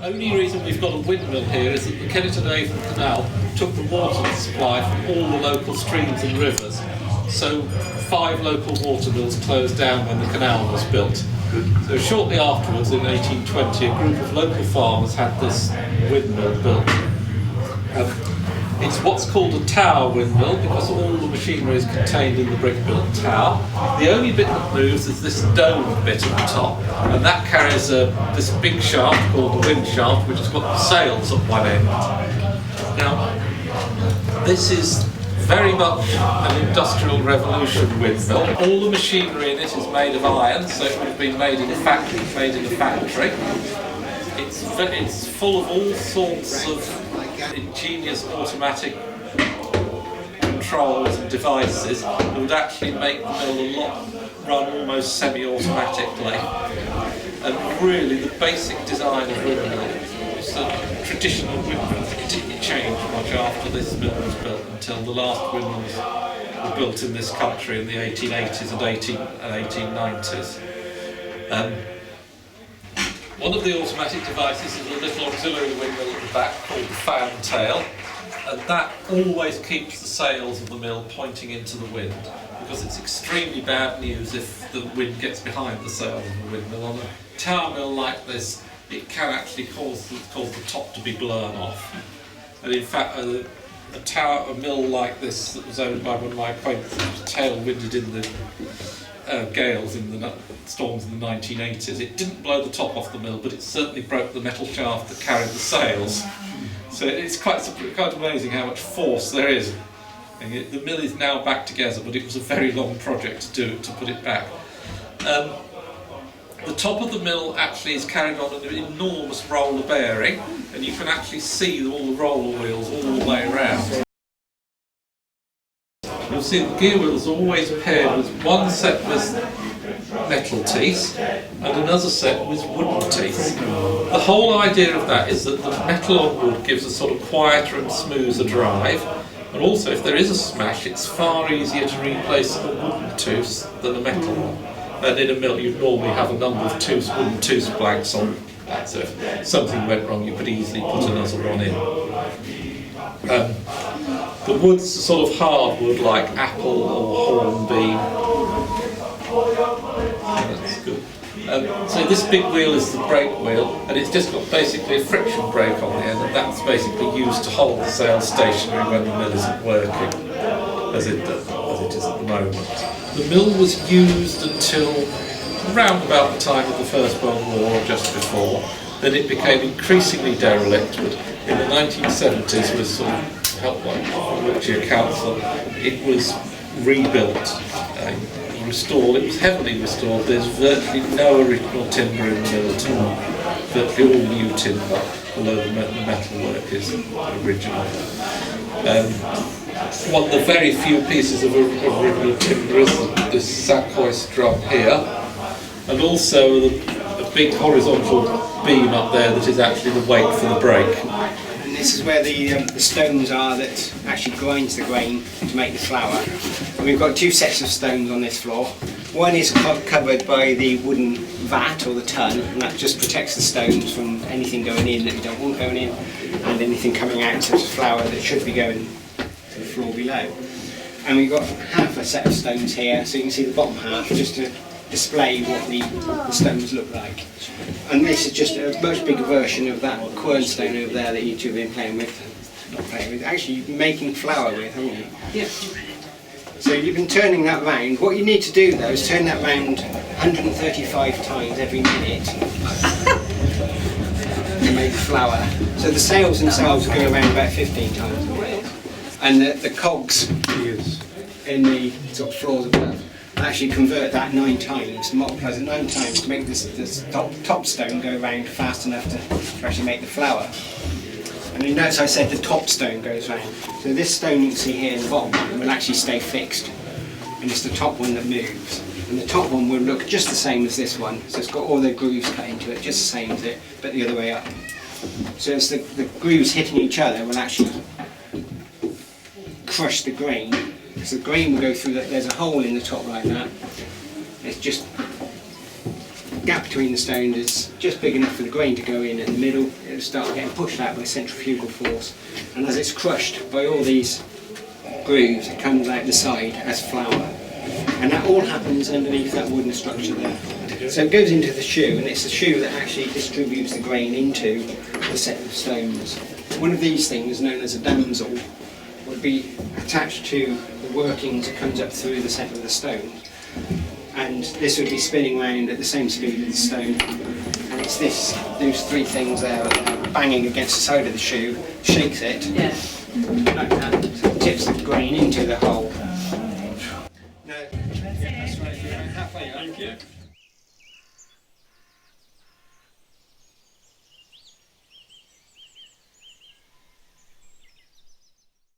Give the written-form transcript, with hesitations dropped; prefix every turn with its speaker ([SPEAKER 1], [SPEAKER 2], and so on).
[SPEAKER 1] only reason we've got a windmill here is that the Kennet and Avon Canal took the water supply from all the local streams and rivers. So 5 local water mills closed down when the canal was built. So shortly afterwards, in 1820, a group of local farmers had this windmill built. It's what's called a tower windmill because all the machinery is contained in the brick-built tower. The only bit that moves is this dome bit at the top, and that carries this big shaft called the wind shaft, which has got sails at one end. Now, this is very much an industrial revolution windmill. All the machinery in it is made of iron, so it would have been made in a factory. It's full of all sorts of ingenious automatic controls and devices that would actually make the mill run almost semi-automatically. And really, the basic design of windmill was a traditional windmill. It didn't change much after this mill was built until the last windmills were built in this country in the 1880s and 1890s. One of the automatic devices is a little auxiliary windmill at the back called the fantail, and that always keeps the sails of the mill pointing into the wind, because it's extremely bad news if the wind gets behind the sails of the windmill. On a tower mill like this, it can actually cause the top to be blown off. And in fact, a mill like this that was owned by one of my acquaintances was tail-winded in the gales in the storms in the 1980s. It didn't blow the top off the mill, but it certainly broke the metal shaft that carried the sails. So it's quite amazing how much force there is. And the mill is now back together, but it was a very long project to put it back. The top of the mill actually is carried on an enormous roller bearing, and you can actually see all the roller wheels all the way around. You'll see the gear wheels are always paired with one set with metal teeth and another set with wooden teeth. The whole idea of that is that the metal on wood gives a sort of quieter and smoother drive, and also if there is a smash, it's far easier to replace a wooden tooth than a metal one. And in a mill you'd normally have a number of wooden tooth blanks on that, so if something went wrong you could easily put another one in. The wood's sort of hardwood like apple or hornbeam. That's good. So this big wheel is the brake wheel, and it's just got basically a friction brake on the end, and that's basically used to hold the sail stationary when the mill isn't working, as it is at the moment. The mill was used until around about the time of the First World War, or just before. Then it became increasingly derelict, but in the 1970s, with some help by the Wiltshire Council, it was rebuilt, restored. It was heavily restored. There's virtually no original timber in the mill at all. Virtually all new timber, although the metalwork is original. One of the very few pieces of original timber is this sack hoist drum here, and also a big horizontal beam up there that is actually the weight for the brake.
[SPEAKER 2] And this is where the stones are that actually grinds the grain to make the flour. And we've got 2 sets of stones on this floor. One is covered by the wooden vat or the tun, and that just protects the stones from anything going in that we don't want going in, and anything coming out of the flour that should be going to the floor below. And we've got half a set of stones here, so you can see the bottom half just to display what the stones look like. And this is just a much bigger version of that quernstone over there that you two have been playing with. Not playing with, actually making flour with, haven't you? Yeah. So you've been turning that round. What you need to do though is turn that round 135 times every minute to make flour. So the sails themselves go around about 15 times a minute. And the cogs in the sort of floors above actually convert that 9 times, multiplies it 9 times to make this top stone go around fast enough to actually make the flour. And you notice I said the top stone goes round. So this stone you can see here in the bottom will actually stay fixed, and it's the top one that moves. And the top one will look just the same as this one, so it's got all the grooves cut into it, just the same as it, but the other way up. So it's the grooves hitting each other will actually crush the grain. So the grain will go through, there's a hole in the top like that. It's just gap between the stones is just big enough for the grain to go in the middle. It'll start getting pushed out by centrifugal force, and as it's crushed by all these grooves, it comes out the side as flour, and that all happens underneath that wooden structure there. So it goes into the shoe, and it's the shoe that actually distributes the grain into the set of stones. One of these things, known as a damsel, would be attached to the workings that comes up through the centre of the stone, and this would be spinning round at the same speed as the stone, and it's those three things there banging against the side of the shoe, shakes it, like that, so it tips the grain into the hole,